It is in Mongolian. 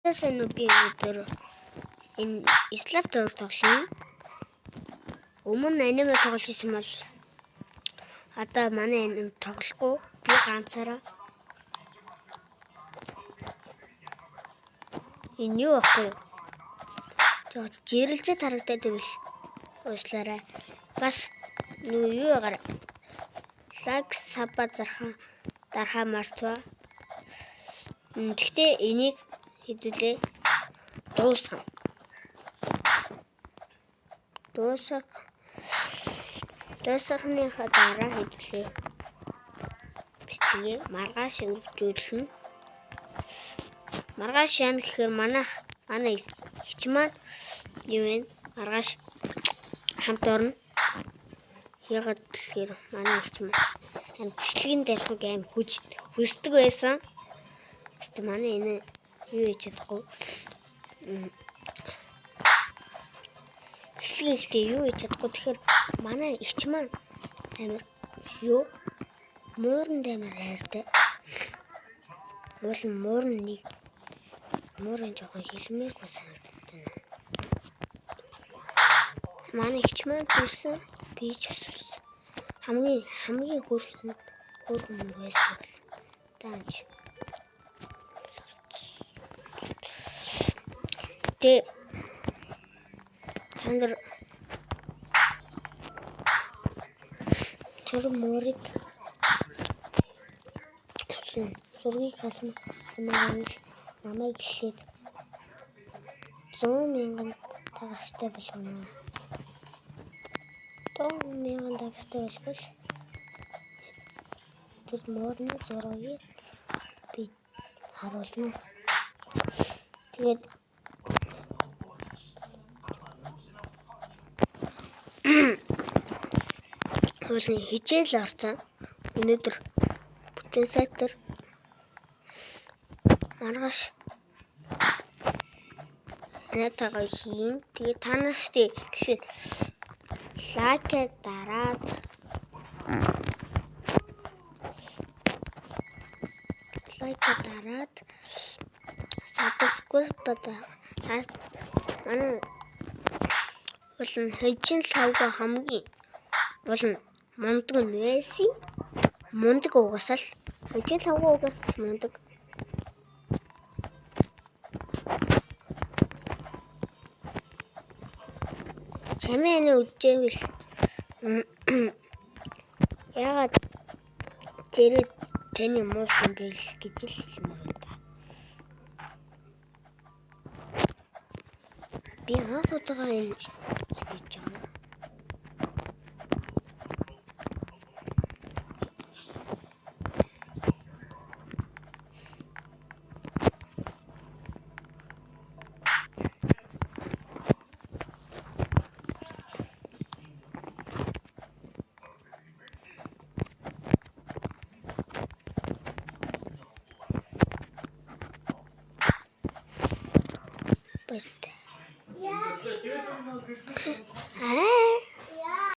Сайн уу би өнөөдөр энэ Slap Tower тоглоно. Өмнө аниме тоглож исэн бол одоо манай аниме тоглохгүй би ганцаараа. Энэ юу ахгүй. Жоо жирэлзэд харагдаад ивэл уушлаарай. Бас юу яагаар лайк саба дарахаа мартва. Гэхдээ энийг хэдүүлээ дуусгахныхаа дараа хэдүүлээ бичгээ маргааш өргөжүүлнэ. Маргааш яана гэхээр манай хич маань юу вэ? Маргааш хамт орно. Ягаад гэхээр манай хич маань бичлэгийн дэлхийг аим хүсдэг байсан. Тэгтээ манай энэ юу хийж чадахгүй. Бичлэгээ юу хийж чадахгүй. Тэгэхээр манай ихч маань амир юу муурн дэмэр хайртай. Муурн жоохон хэлмээргүй санагдав. Манай ихч маань төрсөн би ч өссөн. Хамгийн хөөрхөн байсан. Таанч. Тандэр тэр морик зургийг хасна намайг гэхэд 100,000 тагастай болгоно. 100,000 тагастай болбол тэр морны зургийг би харуулна. Тэгээд хуулийн хичээл орсон. Өнөөдөр бүтэн сайтар маргааш натагаа хийн. Тэгээд та нартай гэхэд лайк дараад subscribe манай болон хожин лавга хамгийн болон мундаг нь байсан. Мундаг угасаал хожин лавга угасаал мундаг. Чамийн үжээвэл яагаад тэр таны муусан бэл гэж л хэлмээр байна. Би анх удаага энэ хийж байгаа. But